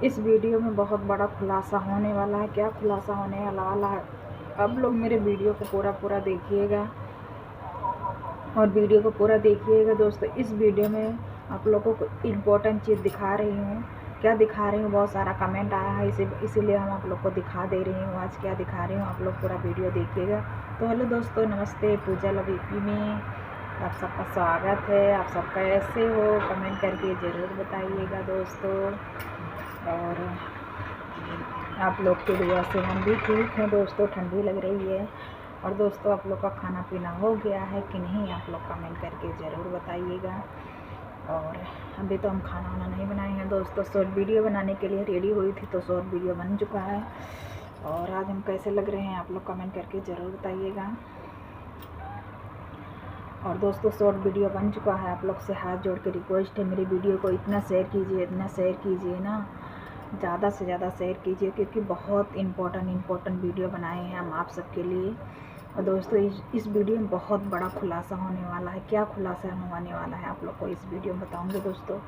इस वीडियो में बहुत बड़ा खुलासा होने वाला है। क्या खुलासा होने वाला है, आप लोग मेरे वीडियो को पूरा देखिएगा और वीडियो को पूरा देखिएगा दोस्तों। इस वीडियो में आप लोगों को इम्पोर्टेंट चीज़ दिखा रही हूँ। क्या दिखा रही हूँ, बहुत सारा कमेंट आया है इसीलिए हम आप लोग को दिखा दे रही हूँ। आज क्या दिखा रही हूँ, आप लोग पूरा वीडियो देखिएगा। तो हेलो दोस्तों, नमस्ते। पूजा लव यूपी में आप सबका स्वागत है। आप सब कैसे हो, कमेंट करके ज़रूर बताइएगा दोस्तों। और आप लोग के दुआ से हम भी ठीक हैं दोस्तों। ठंडी लग रही है। और दोस्तों, आप लोग का खाना पीना हो गया है कि नहीं, आप लोग कमेंट करके ज़रूर बताइएगा। और अभी तो हम खाना वाना नहीं बनाए हैं दोस्तों। शॉर्ट वीडियो बनाने के लिए रेडी हुई थी, तो शॉर्ट वीडियो बन चुका है। और आज हम कैसे लग रहे हैं, आप लोग कमेंट करके ज़रूर बताइएगा। और दोस्तों, शॉर्ट वीडियो बन चुका है। आप लोग से हाथ जोड़ के रिक्वेस्ट है, मेरी वीडियो को इतना शेयर कीजिए ना, ज़्यादा से ज़्यादा शेयर कीजिए, क्योंकि बहुत इम्पोर्टेंट वीडियो बनाए हैं हम आप सबके लिए। और दोस्तों, इस वीडियो में बहुत बड़ा खुलासा होने वाला है। क्या खुलासा होने वाला है, आप लोग को इस वीडियो में बताऊंगे दोस्तों।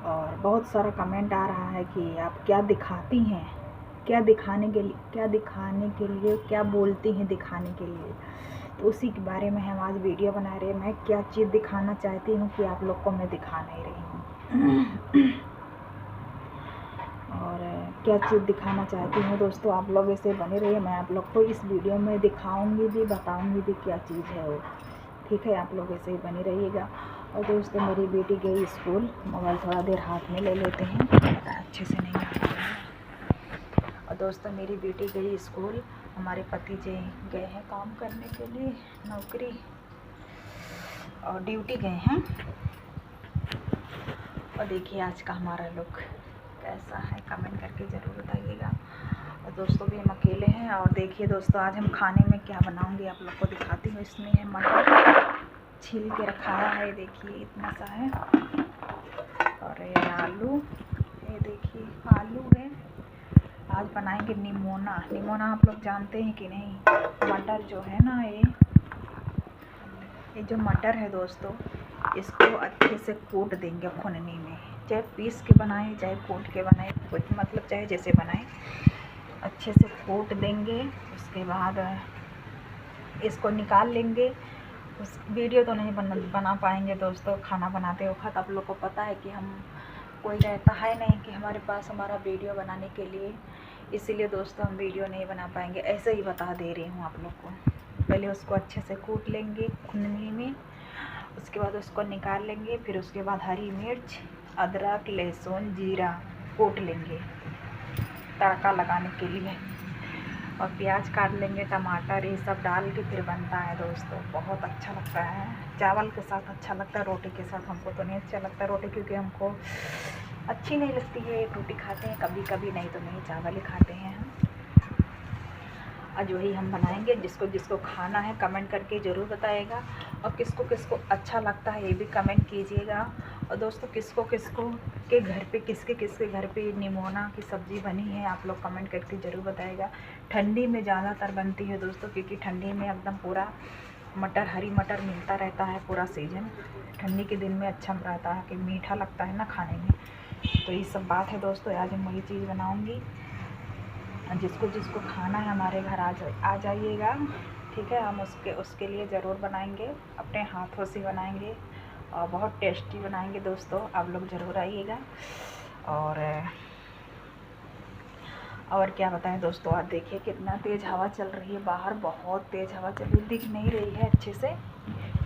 और बहुत सारा कमेंट आ रहा है कि आप क्या दिखाती हैं, क्या दिखाने के लिए क्या बोलती हैं दिखाने के लिए। तो उसी के बारे में हम आज वीडियो बना रहे हैं। मैं क्या चीज़ दिखाना चाहती हूँ कि आप लोग को मैं दिखा नहीं रही हूँ। और क्या चीज़ दिखाना चाहती हूँ दोस्तों, आप लोग ऐसे बने रहिए। मैं आप लोग को इस वीडियो में दिखाऊंगी भी, बताऊंगी भी क्या चीज़ है वो। ठीक है, आप लोग ऐसे ही बने रहिएगा। और दोस्तों, मेरी बेटी गई स्कूल। मोबाइल थोड़ा देर हाथ में ले लेते हैं, अच्छे से नहीं आ रहा है। और दोस्तों, मेरी बेटी गई स्कूल। हमारे पति जी गए हैं काम करने के लिए, नौकरी और ड्यूटी गए हैं। और देखिए आज का हमारा लुक कैसा है, कमेंट करके ज़रूर बताइएगा। और दोस्तों, भी हम अकेले हैं। और देखिए दोस्तों, आज हम खाने में क्या बनाऊंगी आप लोग को दिखाती हूँ। इसमें है मटर छील के रखाया है, देखिए इतना सा है। और ये आलू, ये देखिए आलू है। आज बनाएंगे निमोना आप लोग जानते हैं कि नहीं। मटर जो है ना, ये जो मटर है दोस्तों, इसको अच्छे से कूट देंगे खुननी में। चाहे पीस के बनाएं, चाहे कूट के बनाएं, कुछ मतलब चाहे जैसे बनाएं, अच्छे से कूट देंगे। उसके बाद इसको निकाल लेंगे। उस वीडियो तो नहीं बना पाएंगे दोस्तों। खाना बनाते वक्त आप लोग को पता है कि हम कोई रहता है नहीं कि हमारे पास हमारा वीडियो बनाने के लिए, इसीलिए दोस्तों हम वीडियो नहीं बना पाएंगे। ऐसे ही बता दे रही हूँ आप लोग को। पहले उसको अच्छे से कूट लेंगे खुन्नी में, उसके बाद उसको निकाल लेंगे। फिर उसके बाद हरी मिर्च, अदरक, लहसुन, जीरा कूट लेंगे तड़का लगाने के लिए। और प्याज काट लेंगे, टमाटर, ये सब डाल के फिर बनता है दोस्तों। बहुत अच्छा लगता है, चावल के साथ अच्छा लगता है, रोटी के साथ हमको तो नहीं अच्छा लगता रोटी, क्योंकि हमको अच्छी नहीं लगती है। एक रोटी खाते हैं कभी कभी, नहीं तो नहीं चावल ही खाते हैं हम। आज वही हम बनाएंगे। जिसको जिसको खाना है कमेंट करके ज़रूर बताइएगा। और किसको किसको अच्छा लगता है ये भी कमेंट कीजिएगा। और दोस्तों, किसको किसको के घर पे किसके घर पे निमोना की सब्ज़ी बनी है, आप लोग कमेंट करके ज़रूर बताइएगा। ठंडी में ज़्यादातर बनती है दोस्तों, क्योंकि ठंडी में एकदम पूरा मटर, हरी मटर मिलता रहता है पूरा सीजन। ठंडी के दिन में अच्छा रहता है कि मीठा लगता है ना खाने में। तो ये सब बात है दोस्तों। आज हम वही चीज़ बनाऊँगी। जिसको जिसको खाना है हमारे घर आ जाइएगा। ठीक है, हम उसके लिए ज़रूर बनाएंगे, अपने हाथों से बनाएंगे और बहुत टेस्टी बनाएंगे दोस्तों। आप लोग ज़रूर आइएगा। और क्या बताएं दोस्तों, आज देखिए कितना तेज़ हवा चल रही है बाहर। बहुत तेज़ हवा चल रही है, दिख नहीं रही है अच्छे से,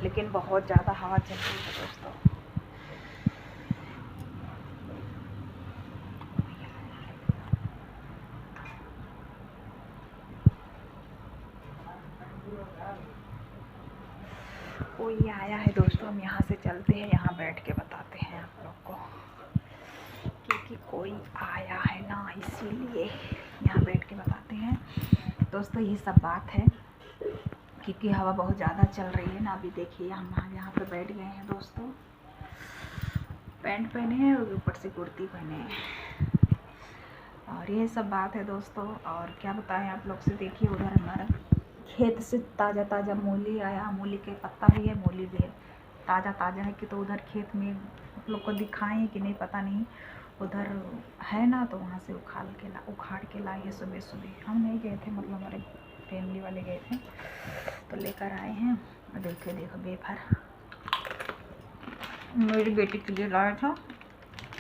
लेकिन बहुत ज़्यादा हवा चल रही है दोस्तों। कोई आया है दोस्तों, हम यहाँ से चलते हैं, यहाँ बैठ के बताते हैं आप लोग को, क्योंकि कोई आया है ना, इसलिए यहाँ बैठ के बताते हैं दोस्तों। ये सब बात है क्योंकि हवा बहुत ज़्यादा चल रही है ना। अभी देखिए हम यहाँ पे बैठ गए हैं दोस्तों। पैंट पहने हैं और ऊपर से कुर्ती पहने हैं। और ये सब बात है दोस्तों। और क्या बताएं आप लोग से, देखिए उधर हमारा खेत से ताज़ा ताज़ा मूली आया। मूली के पत्ता भी है, मूली भी है, ताज़ा ताज़ा है। कि तो उधर खेत में आप लोग को दिखाएं कि नहीं पता नहीं। उधर है ना, तो वहाँ से उखाड़ के लाए सुबह सुबह। हम नहीं गए थे, मतलब हमारे फैमिली वाले गए थे तो लेकर आए हैं। देखो वेफर मेरी बेटी के लिए लाया था,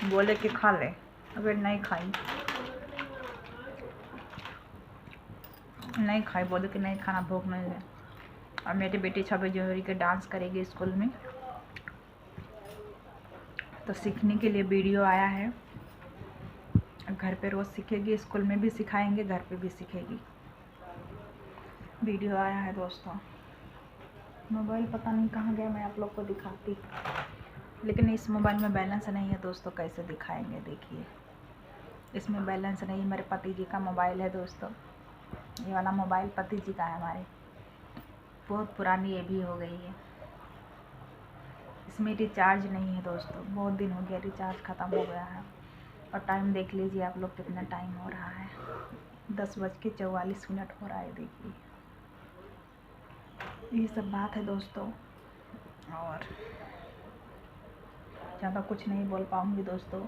बोले कि खा ले, अगर नहीं खाई, बोले कि नहीं खाना, भूख नहीं है। और मेरी बेटी 26 जनवरी के डांस करेगी स्कूल में, तो सीखने के लिए वीडियो आया है। घर पे रोज़ सीखेगी, स्कूल में भी सिखाएंगे, घर पे भी सीखेगी। वीडियो आया है दोस्तों। मोबाइल पता नहीं कहाँ गया, मैं आप लोग को दिखाती, लेकिन इस मोबाइल में बैलेंस नहीं है दोस्तों, कैसे दिखाएंगे। देखिए इसमें बैलेंस नहीं, मेरे पति जी का मोबाइल है दोस्तों। ये वाला मोबाइल पति जी का है हमारे, बहुत पुरानी ये भी हो गई है। इसमें रिचार्ज नहीं है दोस्तों, बहुत दिन हो गया रिचार्ज ख़त्म हो गया है। और टाइम देख लीजिए आप लोग, कितना टाइम हो रहा है, 10:44 हो रहा है। देखिए ये सब बात है दोस्तों, और ज़्यादा कुछ नहीं बोल पाऊँगी दोस्तों,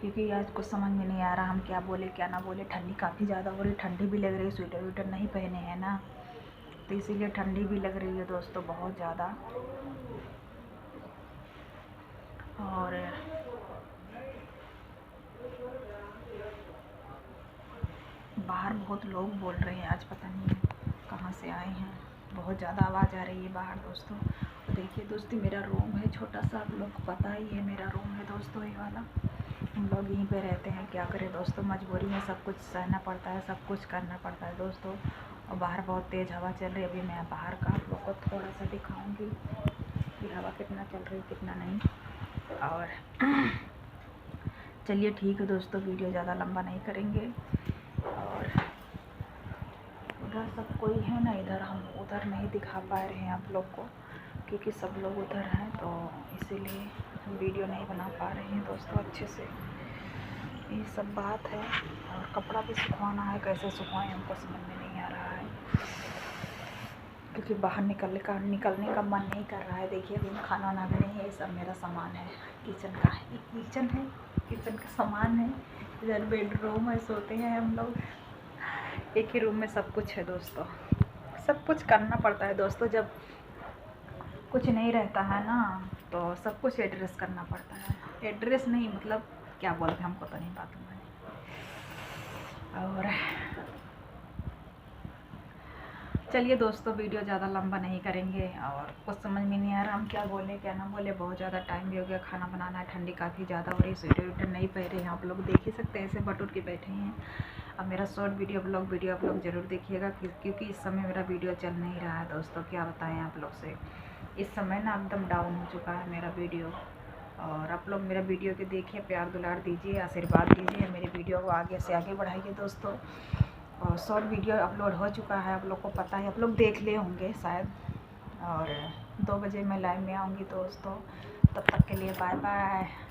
क्योंकि आज कुछ समझ में नहीं आ रहा हम क्या बोले क्या ना बोले। ठंडी काफ़ी ज़्यादा हो रही, ठंडी भी लग रही है, स्वेटर वीटर नहीं पहने हैं ना, तो इसीलिए ठंडी भी लग रही है दोस्तों बहुत ज़्यादा। और बाहर बहुत लोग बोल रहे हैं आज, पता नहीं कहाँ से आए हैं, बहुत ज़्यादा आवाज़ आ रही है बाहर दोस्तों। देखिए दोस्तों मेरा रूम है छोटा सा, आप लोग को पता ही है मेरा रूम है दोस्तों ये वाला। हम लोग यहीं पे रहते हैं, क्या करें दोस्तों, मजबूरी में सब कुछ सहना पड़ता है, सब कुछ करना पड़ता है दोस्तों। और बाहर बहुत तेज़ हवा चल रही है, अभी मैं बाहर का आप लोग को थोड़ा सा दिखाऊँगी कि हवा कितना चल रही है कितना नहीं। और चलिए ठीक है दोस्तों, वीडियो ज़्यादा लंबा नहीं करेंगे। और उधर सब कोई है ना, इधर हम उधर नहीं दिखा पा रहे हैं आप लोग को, क्योंकि सब लोग उधर हैं, तो इसीलिए हम वीडियो नहीं बना पा रहे हैं दोस्तों अच्छे से। ये सब बात है। और कपड़ा भी सुखवाना है, कैसे सुखवाएं हमको समझ में नहीं आ रहा है, क्योंकि बाहर निकलने का मन नहीं कर रहा है। देखिए अभी खाना वाना भी नहीं है, ये सब मेरा सामान है, किचन का है, किचन का सामान है। इधर बेडरूम है, सोते हैं हम लोग, एक ही रूम में सब कुछ है दोस्तों। सब कुछ करना पड़ता है दोस्तों, जब कुछ नहीं रहता है ना, तो सब कुछ एड्रेस करना पड़ता है। एड्रेस नहीं, मतलब क्या बोलते हैं हमको तो नहीं मालूम है। और चलिए दोस्तों वीडियो ज़्यादा लंबा नहीं करेंगे, और कुछ समझ में नहीं आ रहा हम क्या बोले क्या ना बोले। बहुत ज़्यादा टाइम भी हो गया, खाना बनाना है, ठंडी काफ़ी ज़्यादा हो रही है, स्वेटर वीटर नहीं पहने हैं, आप लोग देख ही सकते हैं, ऐसे बटूर के बैठे हैं। अब मेरा शॉर्ट वीडियो आप लोग ज़रूर देखिएगा, क्योंकि इस समय मेरा वीडियो चल नहीं रहा है दोस्तों। क्या बताएं आप लोग से, इस समय ना एकदम डाउन हो चुका है मेरा वीडियो। और आप लोग मेरा वीडियो के देखिए, प्यार दुलार दीजिए, आशीर्वाद दीजिए, मेरे वीडियो को आगे से आगे बढ़ाइए दोस्तों। और शॉर्ट वीडियो अपलोड हो चुका है, आप लोग को पता है, आप लोग देख ले होंगे शायद। और 2 बजे मैं लाइव में आऊँगी दोस्तों, तब तक के लिए बाय बाय।